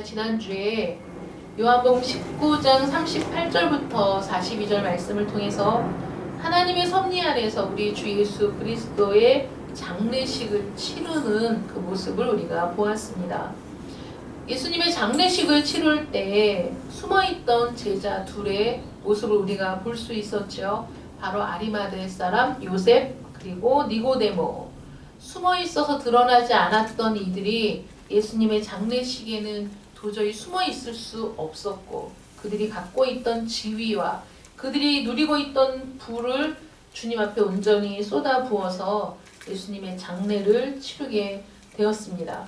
지난주에 요한복음 19장 38절부터 42절 말씀을 통해서 하나님의 섭리 안에서 우리 주 예수 그리스도의 장례식을 치르는 그 모습을 우리가 보았습니다. 예수님의 장례식을 치룰 때 숨어있던 제자 둘의 모습을 우리가 볼 수 있었죠. 바로 아리마대 사람 요셉 그리고 니고데모. 숨어있어서 드러나지 않았던 이들이 예수님의 장례식에는 도저히 숨어있을 수 없었고, 그들이 갖고 있던 지위와 그들이 누리고 있던 부를 주님 앞에 온전히 쏟아부어서 예수님의 장례를 치르게 되었습니다.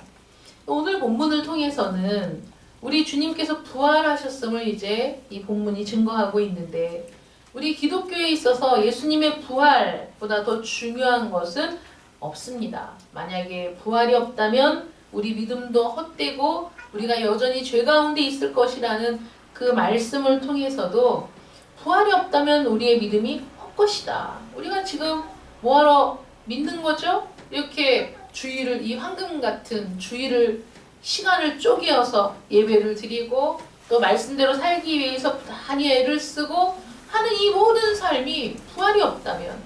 오늘 본문을 통해서는 우리 주님께서 부활하셨음을 이제 이 본문이 증거하고 있는데, 우리 기독교에 있어서 예수님의 부활보다 더 중요한 것은 없습니다. 만약에 부활이 없다면 우리 믿음도 헛되고 우리가 여전히 죄 가운데 있을 것이라는 그 말씀을 통해서도 부활이 없다면 우리의 믿음이 헛것이다. 우리가 지금 뭐하러 믿는 거죠? 이렇게 주일을, 이 황금 같은 주일을 시간을 쪼개어서 예배를 드리고 또 말씀대로 살기 위해서 부단히 애를 쓰고 하는 이 모든 삶이 부활이 없다면,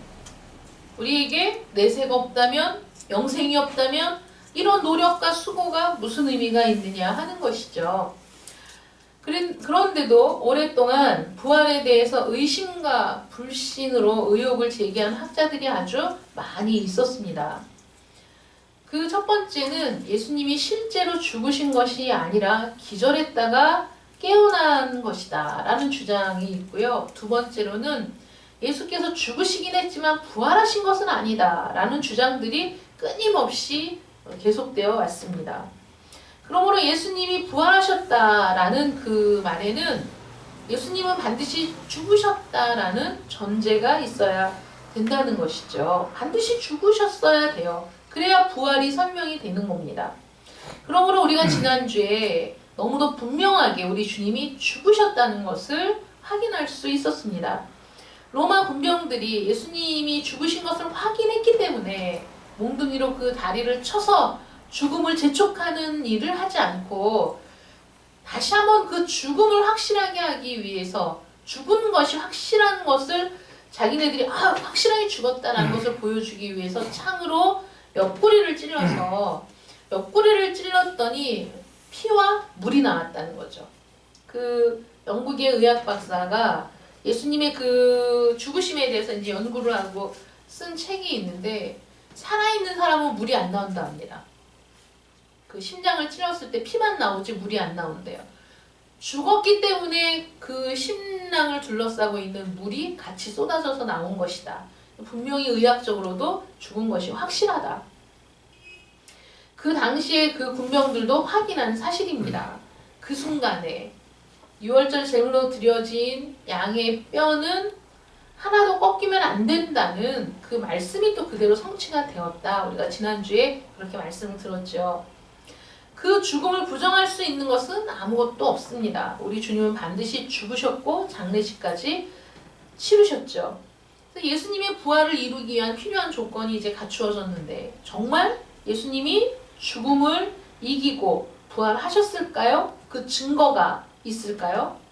우리에게 내세가 없다면, 영생이 없다면 이런 노력과 수고가 무슨 의미가 있느냐 하는 것이죠. 그런데도 오랫동안 부활에 대해서 의심과 불신으로 의혹을 제기한 학자들이 아주 많이 있었습니다. 그 첫 번째는 예수님이 실제로 죽으신 것이 아니라 기절했다가 깨어난 것이다 라는 주장이 있고요. 두 번째로는 예수께서 죽으시긴 했지만 부활하신 것은 아니다 라는 주장들이 끊임없이 계속되어 왔습니다. 그러므로 예수님이 부활하셨다라는 그 말에는 예수님은 반드시 죽으셨다라는 전제가 있어야 된다는 것이죠. 반드시 죽으셨어야 돼요. 그래야 부활이 설명이 되는 겁니다. 그러므로 우리가 지난주에 너무도 분명하게 우리 주님이 죽으셨다는 것을 확인할 수 있었습니다. 로마 군병들이 예수님이 죽으신 것을 확인했기 때문에 몽둥이로 그 다리를 쳐서 죽음을 재촉하는 일을 하지 않고 다시 한번 그 죽음을 확실하게 하기 위해서, 죽은 것이 확실한 것을 자기네들이 확실하게 죽었다는 것을 보여주기 위해서 창으로 옆구리를 찔렀더니 피와 물이 나왔다는 거죠. 그 영국의 의학 박사가 예수님의 그 죽으심에 대해서 이제 연구를 하고 쓴 책이 있는데, 살아있는 사람은 물이 안 나온다 합니다. 그 심장을 찔렀을 때 피만 나오지 물이 안 나온대요. 죽었기 때문에 그 심장을 둘러싸고 있는 물이 같이 쏟아져서 나온 것이다. 분명히 의학적으로도 죽은 것이 확실하다. 그 당시에 그 군병들도 확인한 사실입니다. 그 순간에 유월절 제물로 드려진 양의 뼈는 하나도 꺾이면 안 된다는 그 말씀이 또 그대로 성취가 되었다. 우리가 지난주에 그렇게 말씀을 들었죠. 그 죽음을 부정할 수 있는 것은 아무것도 없습니다. 우리 주님은 반드시 죽으셨고 장례식까지 치르셨죠. 그래서 예수님의 부활을 이루기 위한 필요한 조건이 이제 갖추어졌는데, 정말 예수님이 죽음을 이기고 부활하셨을까요? 그 증거가 있을까요?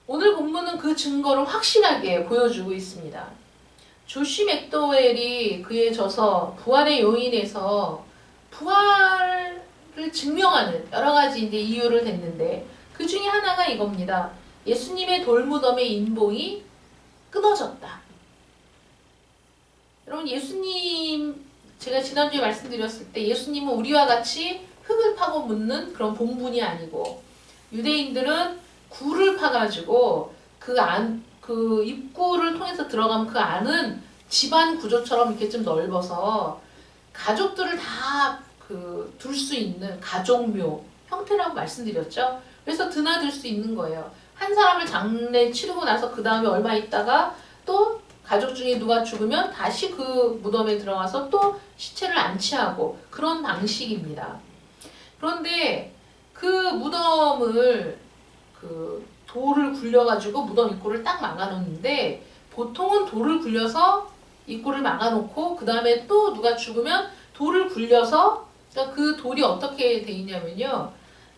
오늘 본문은 그 증거를 확실하게 보여주고 있습니다. 조시 맥도웰이 그에 져서 부활의 요인에서 부활을 증명하는 여러 가지 이제 이유를 댔는데, 그 중에 하나가 이겁니다. 예수님의 돌무덤의 인봉이 끊어졌다. 여러분, 예수님, 제가 지난주에 말씀드렸을 때 예수님은 우리와 같이 흙을 파고 묻는 그런 봉분이 아니고, 유대인들은 굴을 파가지고 그 입구를 통해서 들어가면 그 안은 집안 구조처럼 이렇게 좀 넓어서 가족들을 다 둘 수 있는 가족묘 형태라고 말씀드렸죠. 그래서 드나들 수 있는 거예요. 한 사람을 장례 치르고 나서 그 다음에 얼마 있다가 또 가족 중에 누가 죽으면 다시 그 무덤에 들어가서 또 시체를 안치하고 그런 방식입니다. 그런데 그 무덤을 돌을 굴려가지고 무덤 입구를 딱 막아놓는데, 보통은 돌을 굴려서 입구를 막아놓고 그 다음에 또 누가 죽으면 돌을 굴려서, 그러니까 그 돌이 어떻게 돼 있냐면요,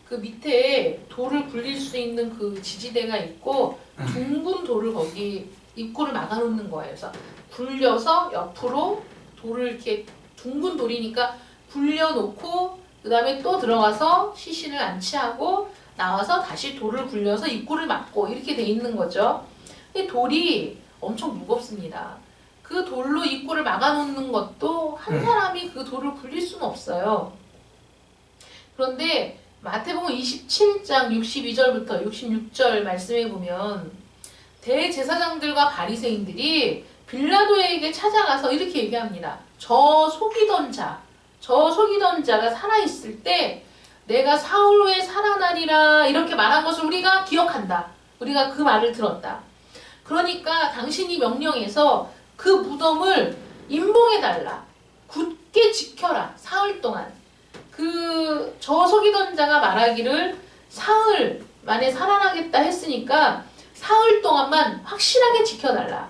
그 밑에 돌을 굴릴 수 있는 그 지지대가 있고 둥근 돌을 거기 입구를 막아놓는 거예요. 그래서 굴려서 옆으로 돌을 이렇게 둥근 돌이니까 굴려놓고 그 다음에 또 들어가서 시신을 안치하고 나와서 다시 돌을 굴려서 입구를 막고 이렇게 돼 있는 거죠. 근데 돌이 엄청 무겁습니다. 그 돌로 입구를 막아놓는 것도 한 사람이 그 돌을 굴릴 수는 없어요. 그런데 마태복음 27장 62절부터 66절 말씀에 보면 대제사장들과 바리새인들이 빌라도에게 찾아가서 이렇게 얘기합니다. 저 속이던 자가 살아있을 때 내가 사흘 후에 살아나리라 이렇게 말한 것을 우리가 기억한다. 우리가 그 말을 들었다. 그러니까 당신이 명령해서 그 무덤을 임봉해달라. 굳게 지켜라. 사흘 동안. 저 속이던 자가 말하기를 사흘 만에 살아나겠다 했으니까 사흘 동안만 확실하게 지켜달라.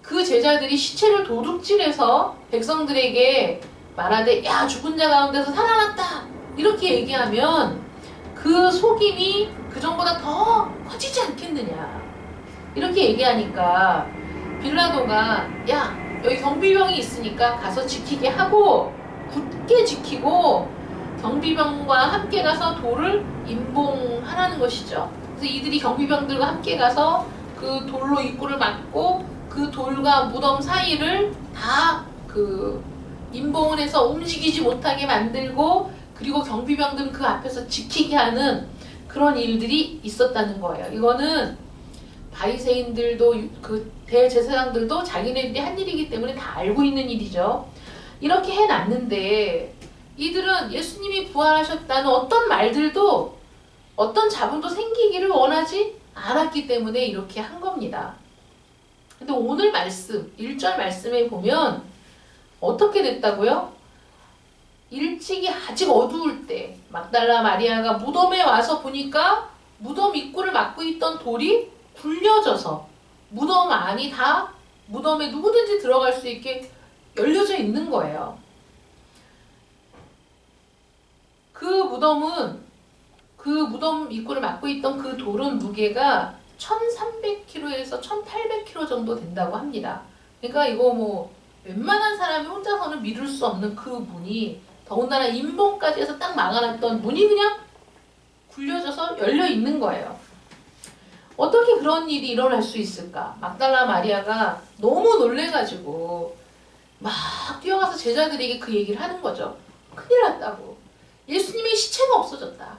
그 제자들이 시체를 도둑질해서 백성들에게 말하되 야 죽은 자 가운데서 살아났다 이렇게 얘기하면 그 속임이 그 전보다 더 커지지 않겠느냐 이렇게 얘기하니까 빌라도가 야 여기 경비병이 있으니까 가서 지키게 하고 굳게 지키고 경비병과 함께 가서 돌을 임봉하라는 것이죠. 그래서 이들이 경비병들과 함께 가서 그 돌로 입구를 막고 그 돌과 무덤 사이를 다 그 임봉을 해서 움직이지 못하게 만들고 그리고 경비병들은 그 앞에서 지키게 하는 그런 일들이 있었다는 거예요. 이거는 바리새인들도 그 대제사장들도 자기네들이 한 일이기 때문에 다 알고 있는 일이죠. 이렇게 해놨는데 이들은 예수님이 부활하셨다는 어떤 말들도 어떤 자본도 생기기를 원하지 않았기 때문에 이렇게 한 겁니다. 근데 오늘 말씀, 1절 말씀에 보면 어떻게 됐다고요? 일찍이 아직 어두울 때 막달라 마리아가 무덤에 와서 보니까 무덤 입구를 막고 있던 돌이 굴려져서 무덤 안이 다 무덤에 누구든지 들어갈 수 있게 열려져 있는 거예요. 그 무덤 입구를 막고 있던 그 돌은 무게가 1300kg에서 1800kg 정도 된다고 합니다. 그러니까 이거 뭐 웬만한 사람이 혼자서는 미룰 수 없는 그 문이 더군다나 임봉까지 해서 딱 막아놨던 문이 그냥 굴려져서 열려 있는 거예요. 어떻게 그런 일이 일어날 수 있을까? 막달라 마리아가 너무 놀래가지고 막 뛰어가서 제자들에게 그 얘기를 하는 거죠. 큰일 났다고. 예수님의 시체가 없어졌다.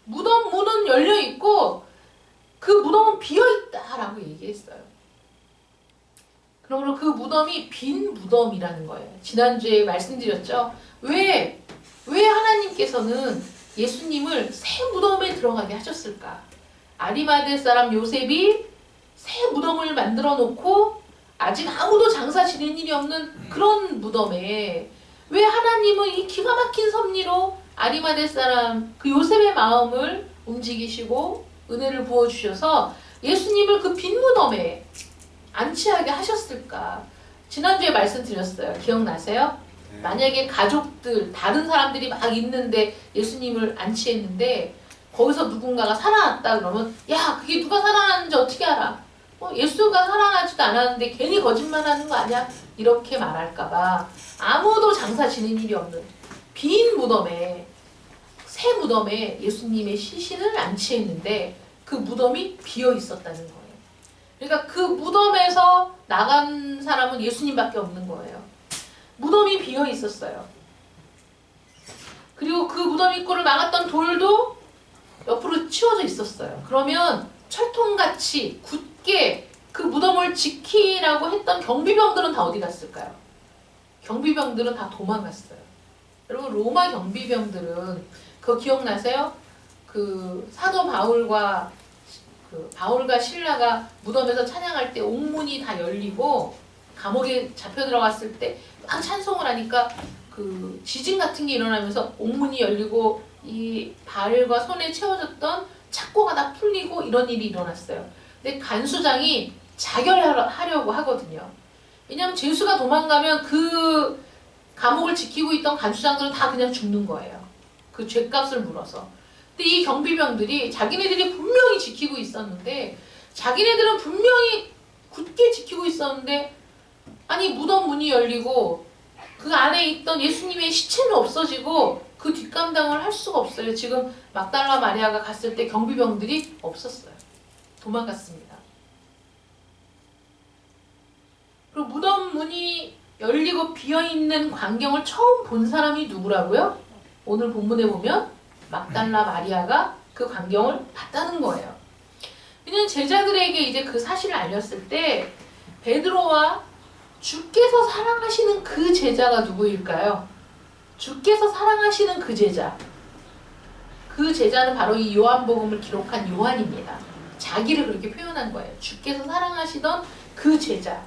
무덤 문은 열려있고 그 무덤은 비어있다라고 얘기했어요. 그러므로 그 무덤이 빈 무덤이라는 거예요. 지난주에 말씀드렸죠. 왜 하나님께서는 예수님을 새 무덤에 들어가게 하셨을까? 아리마대 사람 요셉이 새 무덤을 만들어 놓고 아직 아무도 장사 지낸 일이 없는 그런 무덤에 왜 하나님은 이 기가 막힌 섭리로 아리마대 사람 그 요셉의 마음을 움직이시고 은혜를 부어주셔서 예수님을 그 빈 무덤에 안치하게 하셨을까? 지난주에 말씀드렸어요. 기억나세요? 네. 만약에 가족들, 다른 사람들이 막 있는데 예수님을 안치했는데 거기서 누군가가 살아났다 그러면 야 그게 누가 살아났는지 어떻게 알아? 예수가 살아나지도 않았는데 괜히 거짓말하는 거 아니야? 이렇게 말할까봐 아무도 장사 지는 일이 없는 빈 무덤에 새 무덤에 예수님의 시신을 안치했는데 그 무덤이 비어 있었다는 거예요. 그러니까 그 무덤에서 나간 사람은 예수님밖에 없는 거예요. 무덤이 비어 있었어요. 그리고 그 무덤 입구를 막았던 돌도 옆으로 치워져 있었어요. 그러면 철통같이 굳게 그 무덤을 지키라고 했던 경비병들은 다 어디 갔을까요? 경비병들은 다 도망갔어요. 여러분 로마 경비병들은 그거 기억나세요? 그 사도 바울과 신라가 무덤에서 찬양할 때 옥문이 다 열리고 감옥에 잡혀 들어갔을 때 막 찬송을 하니까 그 지진 같은 게 일어나면서 옥문이 열리고 이 발과 손에 채워졌던 착고가 다 풀리고 이런 일이 일어났어요. 근데 간수장이 자결하려고 하거든요. 왜냐하면 죄수가 도망가면 그 감옥을 지키고 있던 간수장들은 다 그냥 죽는 거예요. 그 죄값을 물어서. 근데 이 경비병들이 자기네들이 분명히 지키고 있었는데, 자기네들은 분명히 굳게 지키고 있었는데, 아니 무덤 문이 열리고 그 안에 있던 예수님의 시체는 없어지고 그 뒷감당을 할 수가 없어요. 지금 막달라 마리아가 갔을 때 경비병들이 없었어요. 도망갔습니다. 그리고 무덤 문이 열리고 비어있는 광경을 처음 본 사람이 누구라고요? 오늘 본문에 보면 막달라 마리아가 그 광경을 봤다는 거예요. 그냥 제자들에게 이제 그 사실을 알렸을 때 베드로와 주께서 사랑하시는 그 제자가 누구일까요? 주께서 사랑하시는 그 제자. 그 제자는 바로 이 요한복음을 기록한 요한입니다. 자기를 그렇게 표현한 거예요. 주께서 사랑하시던 그 제자.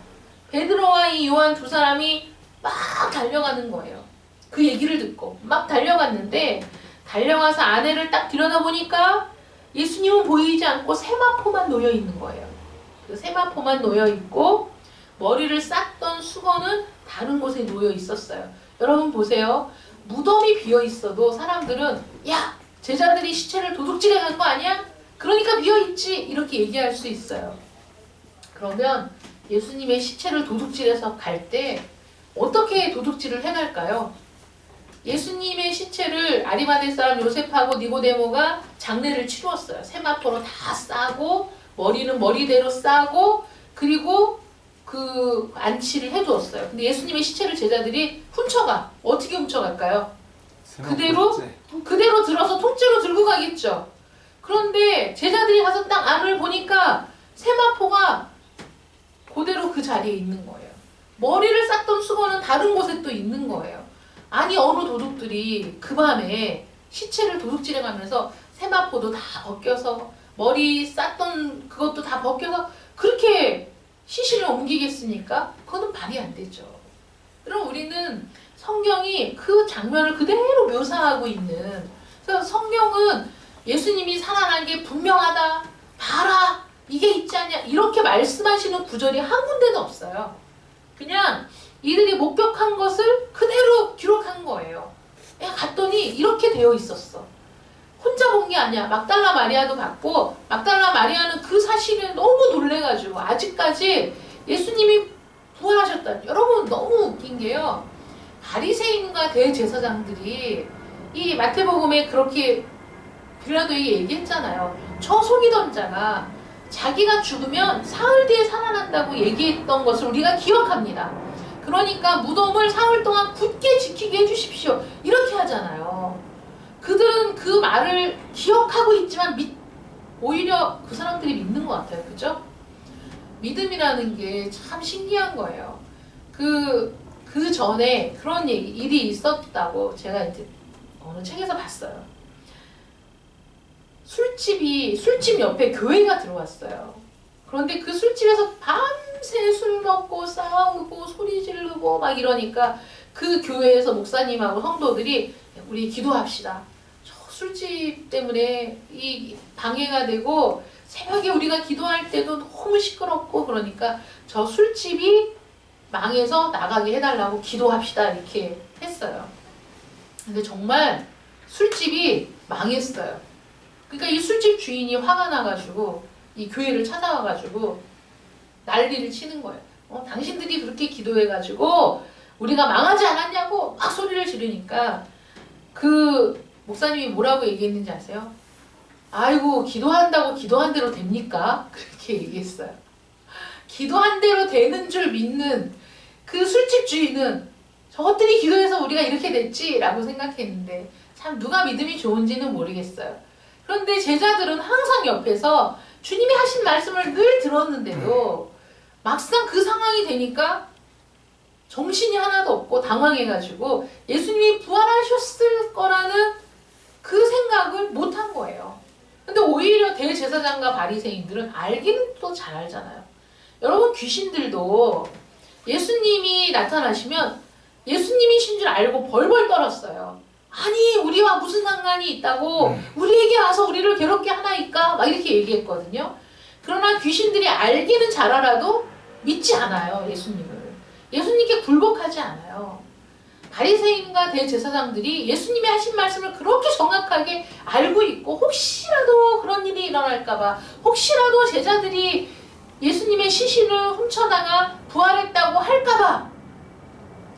베드로와 이 요한 두 사람이 막 달려가는 거예요. 그 얘기를 듣고 막 달려갔는데, 달려가서 아내를 딱 들여다보니까 예수님은 보이지 않고 세마포만 놓여 있는 거예요. 그 세마포만 놓여 있고 머리를 쌌던 수건은 다른 곳에 놓여 있었어요. 여러분 보세요. 무덤이 비어 있어도 사람들은 야, 제자들이 시체를 도둑질해 간 거 아니야? 그러니까 비어 있지, 이렇게 얘기할 수 있어요. 그러면 예수님의 시체를 도둑질해서 갈 때 어떻게 도둑질을 해갈까요? 예수님의 시체를 아리마대 사람 요셉하고 니고데모가 장례를 치루었어요. 세마포로 다 싸고 머리는 머리대로 싸고 그리고 그 안치를 해두었어요. 근데 예수님의 시체를 제자들이 훔쳐가. 어떻게 훔쳐갈까요? 그대로 들어서 통째로 들고 가겠죠. 그런데 제자들이 가서 딱 안을 보니까 세마포가 그대로 그 자리에 있는 거예요. 머리를 쌌던 수건은 다른 곳에 또 있는 거예요. 아니 어느 도둑들이 그 밤에 시체를 도둑질해 가면서 세마포도 다 벗겨서 머리 쌌던 그것도 다 벗겨서 그렇게 시신을 옮기겠습니까? 그거는 말이 안 되죠. 그럼 우리는 성경이 그 장면을 그대로 묘사하고 있는, 그래서 성경은 예수님이 살아난 게 분명하다, 봐라, 이게 있지 않냐, 이렇게 말씀하시는 구절이 한 군데도 없어요. 그냥 이들이 목격한 것을 그대로 기록한 거예요. 갔더니 이렇게 되어 있었어. 혼자 본 게 아니야. 막달라 마리아도 봤고, 막달라 마리아는 그 사실에 너무 놀래가지고 아직까지 예수님이 부활하셨다. 여러분 너무 웃긴 게요. 바리새인과 대제사장들이 이 마태복음에 그렇게 빌라도에게 얘기했잖아요. 저 속이던 자가 자기가 죽으면 사흘 뒤에 살아난다고 얘기했던 것을 우리가 기억합니다. 그러니까 무덤을 사흘 동안 굳게 지키게 해주십시오. 이렇게 하잖아요. 그들은 그 말을 기억하고 있지만 오히려 그 사람들이 믿는 것 같아요. 그죠? 믿음이라는 게 참 신기한 거예요. 그 전에 그런 일이 있었다고 제가 이제 어느 책에서 봤어요. 술집 옆에 교회가 들어왔어요. 그런데 그 술집에서 밤새 술 먹고 싸우고 소리 지르고 막 이러니까 그 교회에서 목사님하고 성도들이 우리 기도합시다. 저 술집 때문에 이 방해가 되고 새벽에 우리가 기도할 때도 너무 시끄럽고 그러니까 저 술집이 망해서 나가게 해달라고 기도합시다 이렇게 했어요. 근데 정말 술집이 망했어요. 그러니까 이 술집 주인이 화가 나가지고 이 교회를 찾아와가지고 난리를 치는 거예요. 당신들이 그렇게 기도해가지고 우리가 망하지 않았냐고 막 소리를 지르니까 그 목사님이 뭐라고 얘기했는지 아세요? 아이고 기도한다고 기도한 대로 됩니까? 그렇게 얘기했어요. 기도한 대로 되는 줄 믿는 그 술집 주인은 저것들이 기도해서 우리가 이렇게 됐지 라고 생각했는데 참 누가 믿음이 좋은지는 모르겠어요. 그런데 제자들은 항상 옆에서 주님이 하신 말씀을 늘 들었는데도 막상 그 상황이 되니까 정신이 하나도 없고 당황해가지고 예수님이 부활하셨을 거라는 그 생각을 못한 거예요. 근데 오히려 대제사장과 바리새인들은 알기는 또 잘 알잖아요. 여러분 귀신들도 예수님이 나타나시면 예수님이신 줄 알고 벌벌 떨었어요. 아니 우리와 무슨 상관이 있다고 우리에게 와서 우리를 괴롭게 하나이까 막 이렇게 얘기했거든요. 그러나 귀신들이 알기는 잘 알아도 믿지 않아요. 예수님을. 예수님께 굴복하지 않아요. 바리새인과 대제사장들이 예수님이 하신 말씀을 그렇게 정확하게 알고 있고 혹시라도 그런 일이 일어날까봐, 혹시라도 제자들이 예수님의 시신을 훔쳐다가 부활했다고 할까봐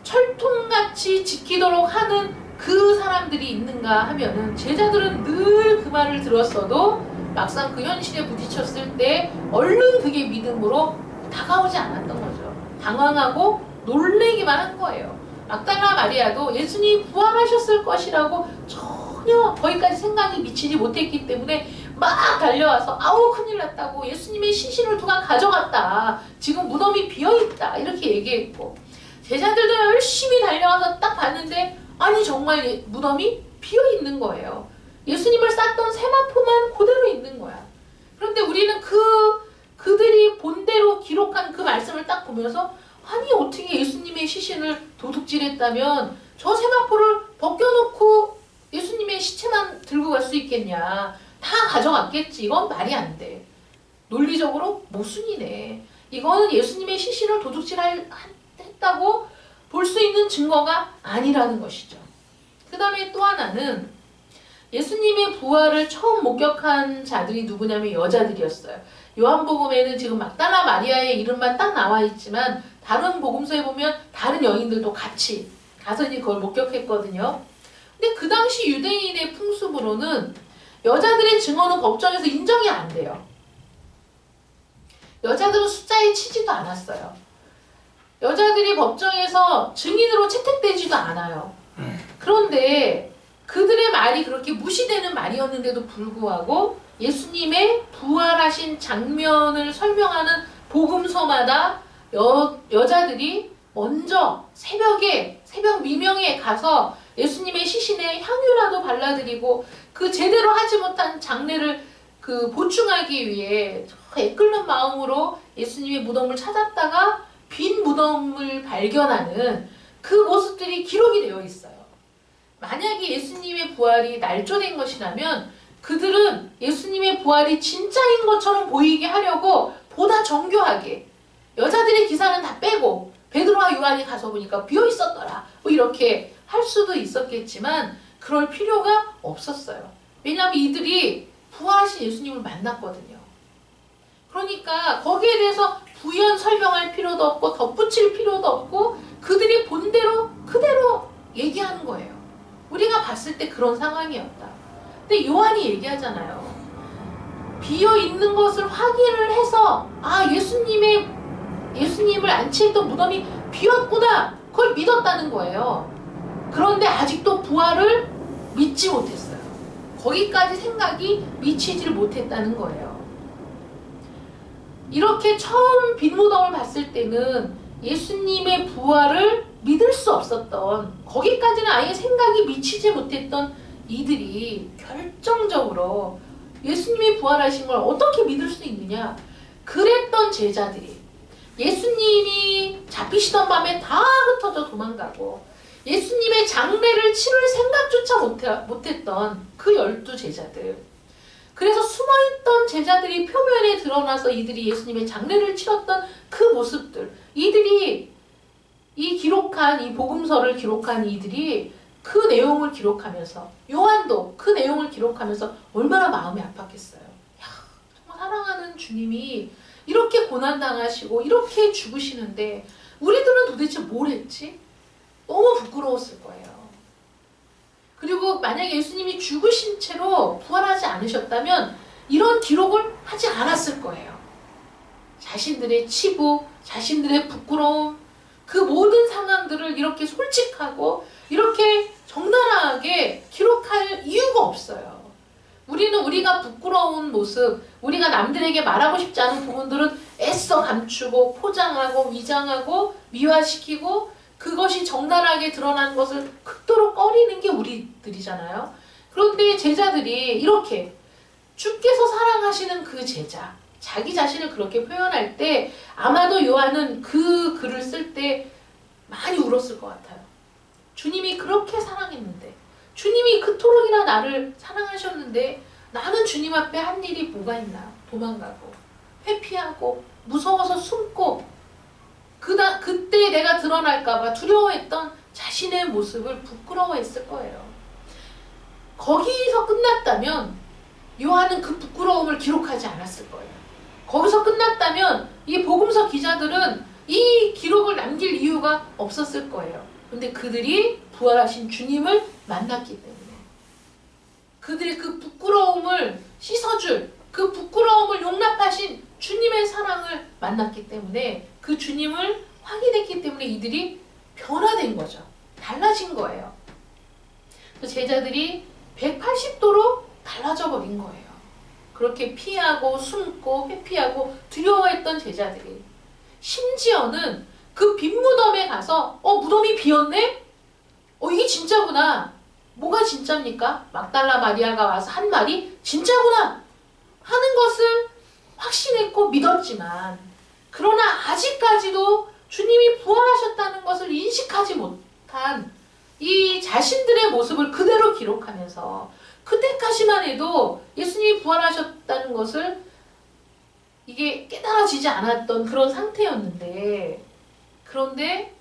철통같이 지키도록 하는 그 사람들이 있는가 하면은, 제자들은 늘 그 말을 들었어도 막상 그 현실에 부딪혔을 때 얼른 그게 믿음으로 다가오지 않았던 거죠. 당황하고 놀래기만 한 거예요. 막달라 마리아도 예수님이 부활하셨을 것이라고 전혀 거기까지 생각이 미치지 못했기 때문에 막 달려와서 아우 큰일 났다고, 예수님의 시신을 누가 가져갔다, 지금 무덤이 비어있다, 이렇게 얘기했고, 제자들도 열심히 달려와서 딱 봤는데 아니 정말 무덤이 비어있는 거예요. 예수님을 쌌던 세마포만 그대로 있는 거야. 그런데 우리는 그들이 본대로 기록한 그 말씀을 딱 보면서 아니 어떻게 예수님의 시신을 도둑질했다면 저 세마포를 벗겨놓고 예수님의 시체만 들고 갈 수 있겠냐. 다 가져갔겠지. 이건 말이 안 돼. 논리적으로 모순이네. 이거는 예수님의 시신을 도둑질했다고 볼 수 있는 증거가 아니라는 것이죠. 그 다음에 또 하나는 예수님의 부활을 처음 목격한 자들이 누구냐면 여자들이었어요. 요한복음에는 지금 막달라 마리아의 이름만 딱 나와 있지만 다른 복음서에 보면 다른 여인들도 같이 가서 이제 그걸 목격했거든요. 근데 그 당시 유대인의 풍습으로는 여자들의 증언은 법정에서 인정이 안 돼요. 여자들은 숫자에 치지도 않았어요. 여자들이 법정에서 증인으로 채택되지도 않아요. 그런데 그들의 말이 그렇게 무시되는 말이었는데도 불구하고 예수님의 부활하신 장면을 설명하는 복음서마다 여자들이 먼저 새벽 미명에 가서 예수님의 시신에 향유라도 발라드리고 그 제대로 하지 못한 장례를 보충하기 위해 애끓는 마음으로 예수님의 무덤을 찾았다가 빈 무덤을 발견하는 그 모습들이 기록이 되어 있어요. 만약에 예수님의 부활이 날조된 것이라면 그들은 예수님의 부활이 진짜인 것처럼 보이게 하려고 보다 정교하게 여자들의 기사는 다 빼고 베드로와 요한이 가서 보니까 비어 있었더라 뭐 이렇게 할 수도 있었겠지만 그럴 필요가 없었어요. 왜냐하면 이들이 부활하신 예수님을 만났거든요. 그러니까 거기에 대해서 부연 설명할 필요도 없고 덧붙일 필요도 없고 그들이 본대로 그대로 얘기하는 거예요. 우리가 봤을 때 그런 상황이었다. 근데 요한이 얘기하잖아요. 비어 있는 것을 확인을 해서 예수님을 안치했던 무덤이 비었구나. 그걸 믿었다는 거예요. 그런데 아직도 부활을 믿지 못했어요. 거기까지 생각이 미치질 못했다는 거예요. 이렇게 처음 빈 무덤을 봤을 때는 예수님의 부활을 믿을 수 없었던, 거기까지는 아예 생각이 미치지 못했던 이들이 결정적으로 예수님이 부활하신 걸 어떻게 믿을 수 있느냐. 그랬던 제자들이 예수님이 잡히시던 밤에 다 흩어져 도망가고 예수님의 장례를 치를 생각조차 못했던 그 12제자들. 그래서 숨어있던 제자들이 표면에 드러나서 이들이 예수님의 장례를 치렀던 그 모습들, 이들이 이 복음서를 기록한 이들이 그 내용을 기록하면서, 요한도 그 내용을 기록하면서 얼마나 마음이 아팠겠어요. 정말 사랑하는 주님이 이렇게 고난당하시고 이렇게 죽으시는데 우리들은 도대체 뭘 했지? 너무 부끄러웠을 거예요. 그리고 만약에 예수님이 죽으신 채로 부활하지 않으셨다면 이런 기록을 하지 않았을 거예요. 자신들의 치부, 자신들의 부끄러움, 그 모든 상황들을 이렇게 솔직하고 이렇게 적나라하게 기록할 이유가 없어요. 우리는 우리가 부끄러운 모습, 우리가 남들에게 말하고 싶지 않은 부분들은 애써 감추고 포장하고 위장하고 미화시키고 그것이 적나라하게 드러나는 것을 극도로 꺼리는 게 우리들이잖아요. 그런데 제자들이 이렇게 주께서 사랑하시는 그 제자, 자기 자신을 그렇게 표현할 때 아마도 요한은 그 글을 쓸 때 많이 울었을 것 같아요. 주님이 그렇게 사랑했는데, 주님이 그토록이나 나를 사랑하셨는데 나는 주님 앞에 한 일이 뭐가 있나. 도망가고 회피하고 무서워서 숨고 그때 내가 드러날까봐 두려워했던 자신의 모습을 부끄러워했을 거예요. 거기서 끝났다면 요한은 그 부끄러움을 기록하지 않았을 거예요. 거기서 끝났다면 이 복음서 기자들은 이 기록을 남길 이유가 없었을 거예요. 근데 그들이 부활하신 주님을 만났기 때문에, 그들의 그 부끄러움을 씻어줄, 그 부끄러움을 용납하신 주님의 사랑을 만났기 때문에, 그 주님을 확인했기 때문에 이들이 변화된 거죠. 달라진 거예요. 제자들이 180도로 달라져 버린 거예요. 그렇게 피하고 숨고 회피하고 두려워했던 제자들이 심지어는 그 빈 무덤에 가서 무덤이 비었네? 이게 진짜구나. 뭐가 진짜입니까? 막달라 마리아가 와서 한 말이 진짜구나 하는 것을 확신했고 믿었지만, 그러나 아직까지도 주님이 부활하셨다는 것을 인식하지 못한 이 자신들의 모습을 그대로 기록하면서, 그때까지만 해도 예수님이 부활하셨다는 것을 이게 깨달아지지 않았던 그런 상태였는데, 그런데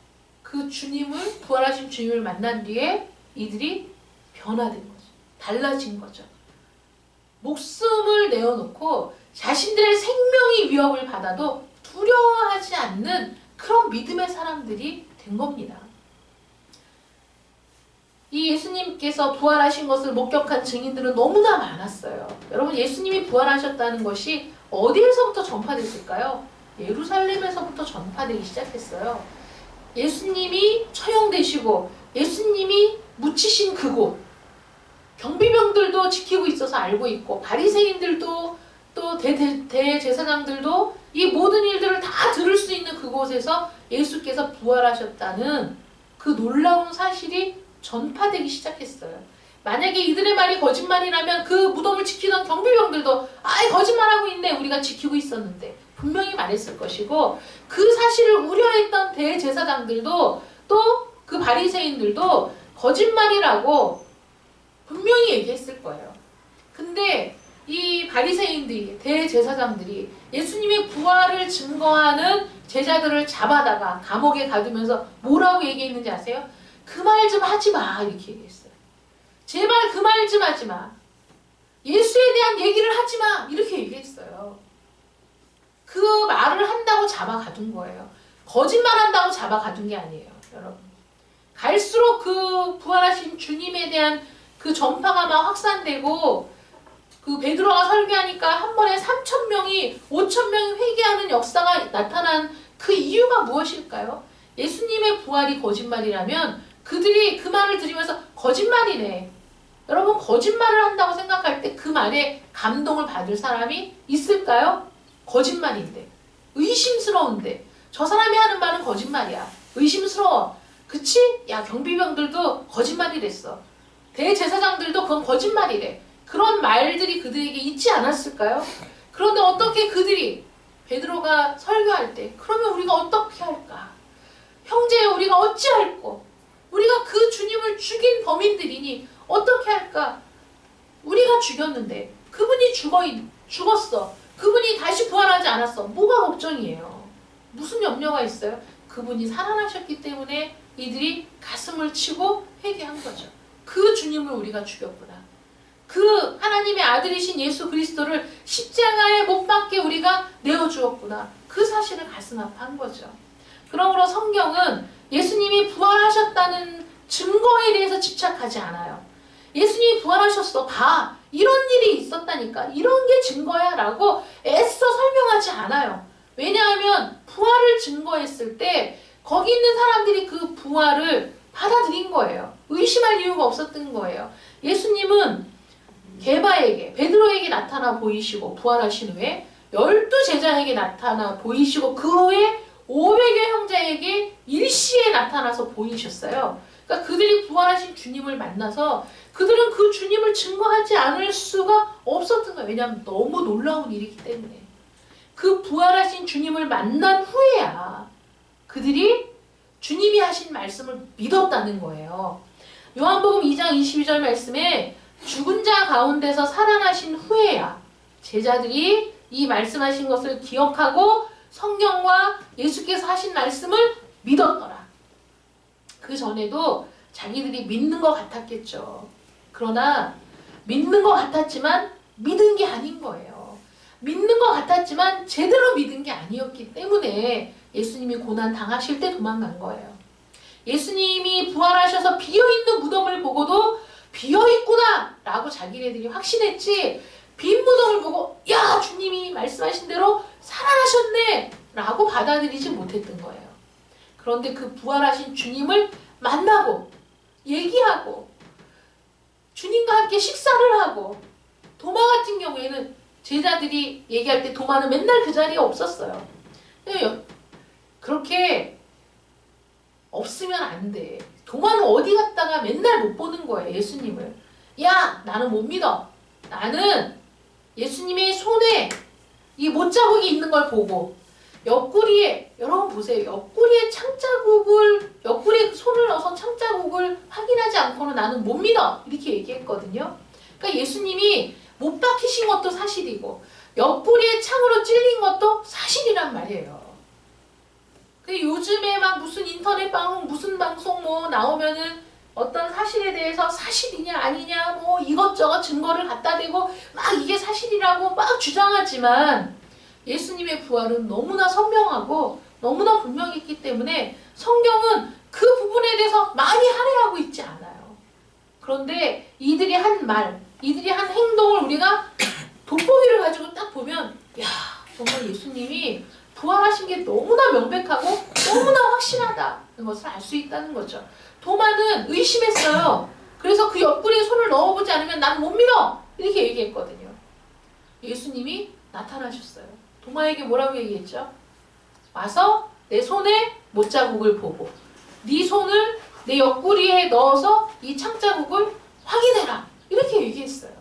그 주님을, 부활하신 주님을 만난 뒤에 이들이 변화된 거죠. 달라진 거죠. 목숨을 내어놓고 자신들의 생명이 위협을 받아도 두려워하지 않는 그런 믿음의 사람들이 된 겁니다. 이 예수님께서 부활하신 것을 목격한 증인들은 너무나 많았어요. 여러분, 예수님이 부활하셨다는 것이 어디에서부터 전파됐을까요? 예루살렘에서부터 전파되기 시작했어요. 예수님이 처형되시고 예수님이 묻히신 그곳, 경비병들도 지키고 있어서 알고 있고, 바리새인들도 또 대제사장들도 이 모든 일들을 다 들을 수 있는 그곳에서 예수께서 부활하셨다는 그 놀라운 사실이 전파되기 시작했어요. 만약에 이들의 말이 거짓말이라면 그 무덤을 지키던 경비병들도 거짓말하고 있네, 우리가 지키고 있었는데 분명히 말했을 것이고, 그 사실을 우려했던 대제사장들도 또 그 바리새인들도 거짓말이라고 분명히 얘기했을 거예요. 근데 이 바리새인들이, 대제사장들이 예수님의 부활을 증거하는 제자들을 잡아다가 감옥에 가두면서 뭐라고 얘기했는지 아세요? 그 말 좀 하지 마, 이렇게 얘기했어요. 제발 그 말 좀 하지 마. 예수에 대한 얘기를 하지 마, 이렇게 얘기했어요. 그 말을 한다고 잡아 가둔 거예요. 거짓말한다고 잡아 가둔 게 아니에요, 여러분. 갈수록 그 부활하신 주님에 대한 그 전파가 막 확산되고, 그 베드로가 설교하니까 한 번에 3,000명이 5,000명이 회개하는 역사가 나타난 그 이유가 무엇일까요? 예수님의 부활이 거짓말이라면 그들이 그 말을 들으면서 거짓말이네. 여러분, 거짓말을 한다고 생각할 때 그 말에 감동을 받을 사람이 있을까요? 거짓말인데, 의심스러운데, 저 사람이 하는 말은 거짓말이야, 의심스러워. 그치? 야, 경비병들도 거짓말이랬어. 대제사장들도 그건 거짓말이래. 그런 말들이 그들에게 있지 않았을까요? 그런데 어떻게 그들이, 베드로가 설교할 때, 그러면 우리가 어떻게 할까? 형제, 우리가 어찌할꼬? 우리가 그 주님을 죽인 범인들이니 어떻게 할까? 우리가 죽였는데 그분이 죽었어. 그분이 다시 부활하지 않았어. 뭐가 걱정이에요? 무슨 염려가 있어요? 그분이 살아나셨기 때문에 이들이 가슴을 치고 회개한 거죠. 그 주님을 우리가 죽였구나. 그 하나님의 아들이신 예수 그리스도를 십자가에 못 박게 우리가 내어주었구나. 그 사실을 가슴 아파한 거죠. 그러므로 성경은 예수님이 부활하셨다는 증거에 대해서 집착하지 않아요. 예수님이 부활하셨어, 봐, 이런 일이 있었다니까, 이런 게 증거야 라고 애써 설명하지 않아요. 왜냐하면 부활을 증거했을 때 거기 있는 사람들이 그 부활을 받아들인 거예요. 의심할 이유가 없었던 거예요. 예수님은 게바에게, 베드로에게 나타나 보이시고 부활하신 후에 12제자에게 나타나 보이시고 그 후에 500여 형제에게 일시에 나타나서 보이셨어요. 그러니까 그들이 부활하신 주님을 만나서 그들은 그 주님을 증거하지 않을 수가 없었던 거예요. 왜냐하면 너무 놀라운 일이기 때문에. 그 부활하신 주님을 만난 후에야 그들이 주님이 하신 말씀을 믿었다는 거예요. 요한복음 2장 22절 말씀에 죽은 자 가운데서 살아나신 후에야 제자들이 이 말씀하신 것을 기억하고 성경과 예수께서 하신 말씀을 믿었더라. 그 전에도 자기들이 믿는 것 같았겠죠. 그러나 믿는 것 같았지만 믿은 게 아닌 거예요. 믿는 것 같았지만 제대로 믿은 게 아니었기 때문에 예수님이 고난 당하실 때 도망간 거예요. 예수님이 부활하셔서 비어있는 무덤을 보고도 비어있구나 라고 자기네들이 확신했지, 빈 무덤을 보고 야 주님이 말씀하신 대로 살아나셨네 라고 받아들이지 못했던 거예요. 그런데 그 부활하신 주님을 만나고 얘기하고 주님과 함께 식사를 하고, 도마 같은 경우에는 제자들이 얘기할 때 도마는 맨날 그 자리에 없었어요. 그렇게 없으면 안 돼. 도마는 어디 갔다가 맨날 못 보는 거예요, 예수님을. 야, 나는 못 믿어. 나는 예수님의 손에 이 못자국이 있는 걸 보고, 옆구리에, 여러분 보세요. 옆구리에 옆구리에 손을 넣어서 창자국을 확인하지 않고는 나는 못 믿어. 이렇게 얘기했거든요. 그러니까 예수님이 못 박히신 것도 사실이고, 옆구리에 창으로 찔린 것도 사실이란 말이에요. 요즘에 막 무슨 인터넷 방송, 무슨 방송 뭐 나오면은 어떤 사실에 대해서 사실이냐 아니냐 뭐 이것저것 증거를 갖다 대고 막 이게 사실이라고 막 주장하지만, 예수님의 부활은 너무나 선명하고 너무나 분명했기 때문에 성경은 그 부분에 대해서 많이 할애하고 있지 않아요. 그런데 이들이 한 말, 이들이 한 행동을 우리가 돋보기를 가지고 딱 보면, 야, 정말 예수님이 부활하신 게 너무나 명백하고 너무나 확실하다는 것을 알 수 있다는 거죠. 도마는 의심했어요. 그래서 그 옆구리에 손을 넣어보지 않으면 난 못 믿어! 이렇게 얘기했거든요. 예수님이 나타나셨어요. 도마에게 뭐라고 얘기했죠? 와서 내 손에 못자국을 보고 네 손을 내 옆구리에 넣어서 이 창자국을 확인해라! 이렇게 얘기했어요.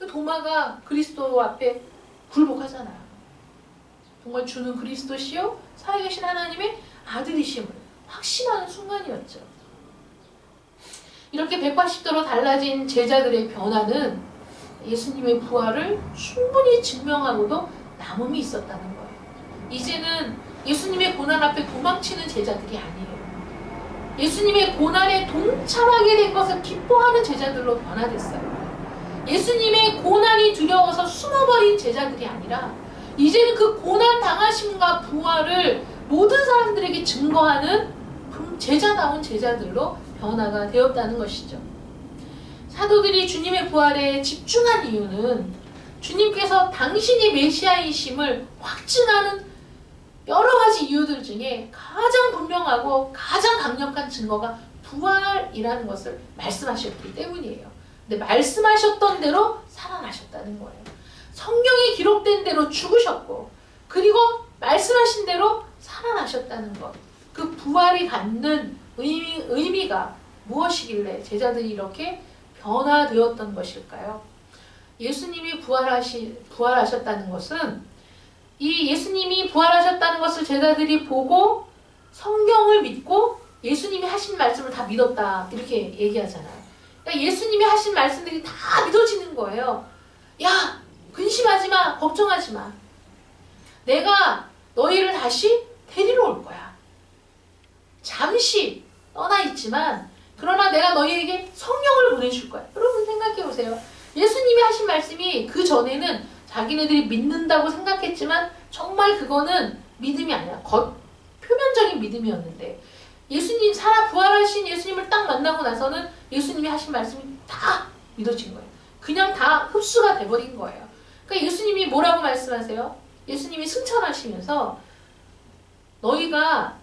도마가 그리스도 앞에 굴복하잖아요. 정말 주는 그리스도시요 살아계신 하나님의 아들이심을 확신하는 순간이었죠. 이렇게 180도로 달라진 제자들의 변화는 예수님의 부활을 충분히 증명하고도 남음이 있었다는 거예요. 이제는 예수님의 고난 앞에 도망치는 제자들이 아니에요. 예수님의 고난에 동참하게 된 것을 기뻐하는 제자들로 변화됐어요. 예수님의 고난이 두려워서 숨어버린 제자들이 아니라 이제는 그 고난 당하심과 부활을 모든 사람들에게 증거하는 제자다운 제자들로 변화가 되었다는 것이죠. 사도들이 주님의 부활에 집중한 이유는 주님께서 당신이 메시아이심을 확증하는 여러 가지 이유들 중에 가장 분명하고 가장 강력한 증거가 부활이라는 것을 말씀하셨기 때문이에요. 근데 말씀하셨던 대로 살아나셨다는 거예요. 성경에 기록된 대로 죽으셨고, 그리고 말씀하신 대로 살아나셨다는 것. 그 부활이 갖는 의미가 무엇이길래 제자들이 이렇게 변화되었던 것일까요? 예수님이 부활하셨다는 것은, 이 예수님이 부활하셨다는 것을 제자들이 보고 성경을 믿고 예수님이 하신 말씀을 다 믿었다, 이렇게 얘기하잖아요. 그러니까 예수님이 하신 말씀들이 다 믿어지는 거예요. 야, 근심하지 마, 걱정하지 마. 내가 너희를 다시 데리러 올 거야. 잠시 떠나 있지만 그러나 내가 너희에게 성령을 보내줄 거야. 여러분 생각해 보세요. 예수님이 하신 말씀이 그 전에는 자기네들이 믿는다고 생각했지만 정말 그거는 믿음이 아니라 표면적인 믿음이었는데, 예수님 부활하신 예수님을 딱 만나고 나서는 예수님이 하신 말씀이 다 믿어진 거예요. 그냥 다 흡수가 돼버린 거예요. 그러니까 예수님이 뭐라고 말씀하세요? 예수님이 승천하시면서 너희가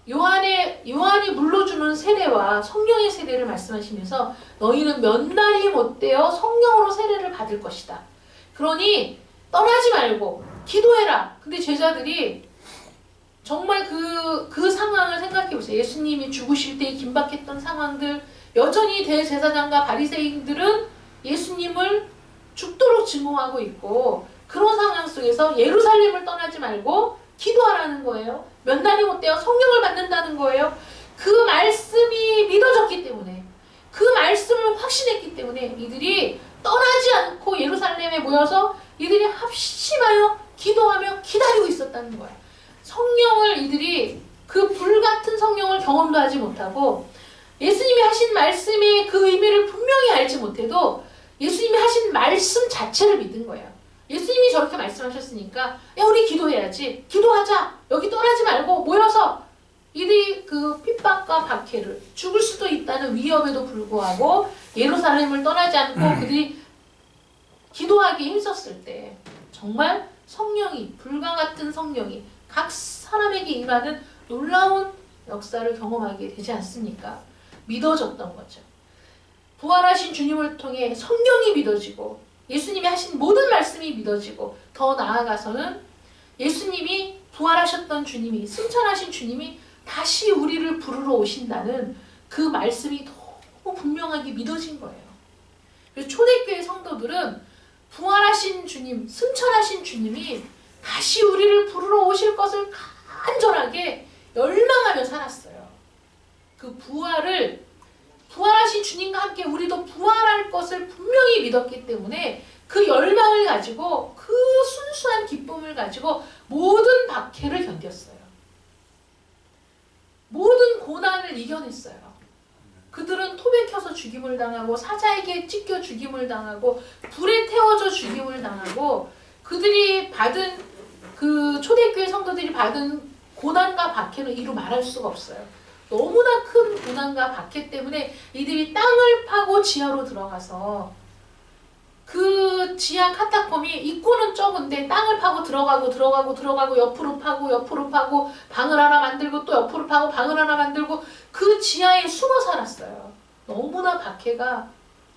요한이 물러주는 세례와 성령의 세례를 말씀하시면서 너희는 몇 날이 못되어 성령으로 세례를 받을 것이다. 그러니 떠나지 말고 기도해라. 근데 제자들이 정말 그 상황을 생각해 보세요. 예수님이 죽으실 때 긴박했던 상황들, 여전히 대제사장과 바리새인들은 예수님을 죽도록 증오하고 있고, 그런 상황 속에서 예루살렘을 떠나지 말고 기도하라는 거예요. 몇 날이 못되어 성령을 받는다는 거예요. 그 말씀이 믿어졌기 때문에, 그 말씀을 확신했기 때문에 이들이 떠나지 않고 예루살렘에 모여서 이들이 합심하여 기도하며 기다리고 있었다는 거예요. 성령을 이들이 그 불같은 성령을 경험도 하지 못하고 예수님이 하신 말씀의 그 의미를 분명히 알지 못해도 예수님이 하신 말씀 자체를 믿은 거예요. 예수님이 저렇게 말씀하셨으니까 야 우리 기도해야지. 기도하자. 여기 떠나지 말고 모여서 이들이 그 핍박과 박해를 죽을 수도 있다는 위협에도 불구하고 예루살렘을 떠나지 않고 그들이 기도하기에 힘썼을 때 정말 성령이 불과 같은 성령이 각 사람에게 임하는 놀라운 역사를 경험하게 되지 않습니까? 믿어졌던 거죠. 부활하신 주님을 통해 성경이 믿어지고 예수님이 하신 모든 말씀이 믿어지고 더 나아가서는 예수님이 부활하셨던 주님이 승천하신 주님이 다시 우리를 부르러 오신다는 그 말씀이 너무 분명하게 믿어진 거예요. 그래서 초대교회 성도들은 부활하신 주님, 승천하신 주님이 다시 우리를 부르러 오실 것을 간절하게 열망하며 살았어요. 그 부활하신 주님과 함께 우리도 부활할 것을 분명히 믿었기 때문에 그 열망을 가지고 그 순수한 기쁨을 가지고 모든 박해를 견뎠어요. 모든 고난을 이겨냈어요. 그들은 톱에 켜서 죽임을 당하고 사자에게 찢겨 죽임을 당하고 불에 태워져 죽임을 당하고 그들이 받은 그 초대교회 성도들이 받은 고난과 박해는 이루 말할 수가 없어요. 너무나 큰 고난과 박해 때문에 이들이 땅을 파고 지하로 들어가서 그 지하 카타콤이 입구는 좁은데 땅을 파고 들어가고 옆으로 파고 방을 하나 만들고 또 옆으로 파고 방을 하나 만들고 그 지하에 숨어 살았어요. 너무나 박해가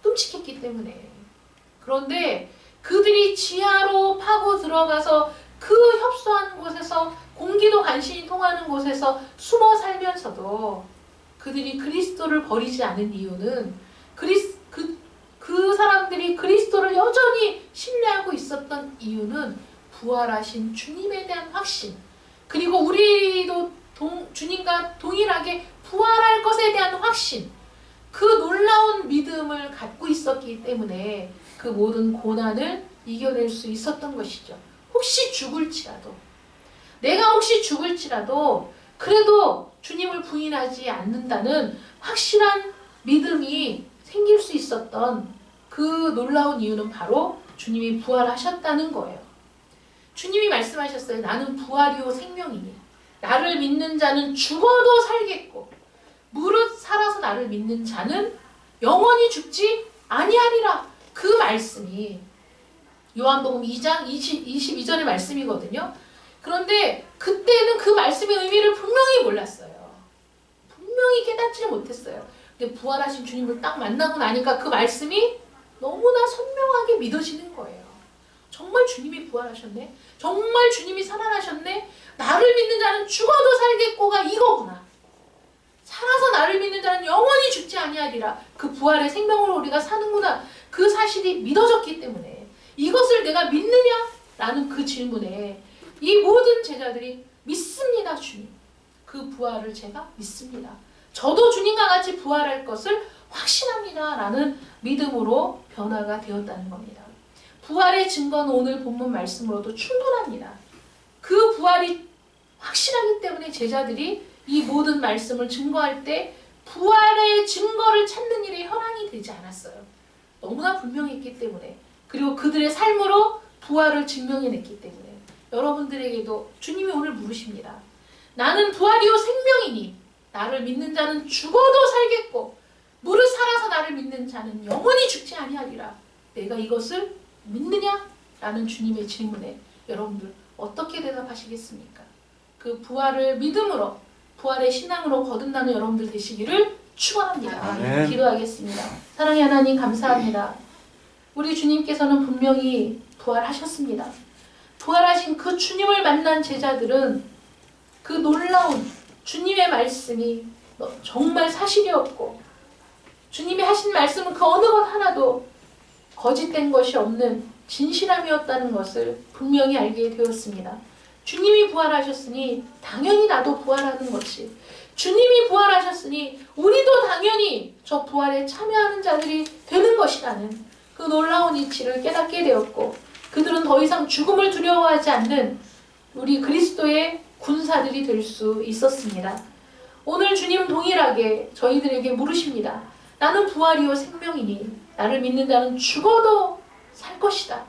끔찍했기 때문에. 그런데 그들이 지하로 파고 들어가서 그 협소한 곳에서 공기도 간신히 통하는 곳에서 숨어 살면서도 그들이 그리스도를 버리지 않은 이유는 그 사람들이 그리스도를 여전히 신뢰하고 있었던 이유는 부활하신 주님에 대한 확신, 그리고 우리도 주님과 동일하게 부활할 것에 대한 확신, 그 놀라운 믿음을 갖고 있었기 때문에 그 모든 고난을 이겨낼 수 있었던 것이죠. 혹시 죽을지라도, 내가 혹시 죽을지라도 그래도 주님을 부인하지 않는다는 확실한 믿음이 생길 수 있었던 그 놀라운 이유는 바로 주님이 부활하셨다는 거예요. 주님이 말씀하셨어요. 나는 부활이요 생명이니 나를 믿는 자는 죽어도 살겠고 무릇 살아서 나를 믿는 자는 영원히 죽지 아니하리라. 그 말씀이 요한복음 2장 22절의 말씀이거든요. 그런데 그때는 그 말씀의 의미를 분명히 몰랐어요. 분명히 깨닫지를 못했어요. 근데 부활하신 주님을 딱 만나고 나니까 그 말씀이 너무나 선명하게 믿어지는 거예요. 정말 주님이 부활하셨네? 정말 주님이 살아나셨네? 나를 믿는 자는 죽어도 살겠고가 이거구나. 살아서 나를 믿는 자는 영원히 죽지 아니하리라. 그 부활의 생명으로 우리가 사는구나. 그 사실이 믿어졌기 때문에 이것을 내가 믿느냐? 라는 그 질문에 이 모든 제자들이 믿습니다, 주님. 그 부활을 제가 믿습니다. 저도 주님과 같이 부활할 것을 확신합니다. 라는 믿음으로 변화가 되었다는 겁니다. 부활의 증거는 오늘 본문 말씀으로도 충분합니다. 그 부활이 확실하기 때문에 제자들이 이 모든 말씀을 증거할 때 부활의 증거를 찾는 일에 혈안이 되지 않았어요. 너무나 분명했기 때문에, 그리고 그들의 삶으로 부활을 증명해냈기 때문에 여러분들에게도 주님이 오늘 물으십니다. 나는 부활이요 생명이니 나를 믿는 자는 죽어도 살겠고 무릇 살아서 나를 믿는 자는 영원히 죽지 아니하리라. 내가 이것을 믿느냐? 라는 주님의 질문에 여러분들 어떻게 대답하시겠습니까? 그 부활을 믿음으로, 부활의 신앙으로 거듭나는 여러분들 되시기를 축원합니다. 아멘. 기도하겠습니다. 사랑의 하나님 감사합니다. 우리 주님께서는 분명히 부활하셨습니다. 부활하신 그 주님을 만난 제자들은 그 놀라운 주님의 말씀이 정말 사실이었고 주님이 하신 말씀은 그 어느 것 하나도 거짓된 것이 없는 진실함이었다는 것을 분명히 알게 되었습니다. 주님이 부활하셨으니 당연히 나도 부활하는 것이, 주님이 부활하셨으니 우리도 당연히 저 부활에 참여하는 자들이 되는 것이라는 그 놀라운 이치를 깨닫게 되었고, 그들은 더 이상 죽음을 두려워하지 않는 우리 그리스도의 군사들이 될 수 있었습니다. 오늘 주님 동일하게 저희들에게 물으십니다. 나는 부활이요 생명이니 나를 믿는 자는 죽어도 살 것이다.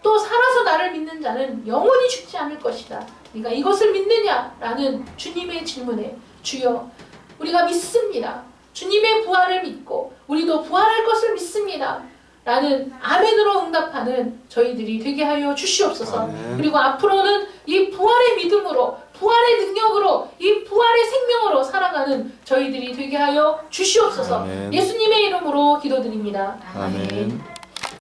또 살아서 나를 믿는 자는 영원히 죽지 않을 것이다. 네가 이것을 믿느냐? 라는 주님의 질문에 주여 우리가 믿습니다. 주님의 부활을 믿고 우리도 부활할 것을 믿습니다. 라는 아멘으로 응답하는 저희들이 되게 하여 주시옵소서. 아멘. 그리고 앞으로는 이 부활의 믿음으로 부활의 능력으로 이 부활의 생명으로 살아가는 저희들이 되게 하여 주시옵소서. 아멘. 예수님의 이름으로 기도드립니다. 아멘.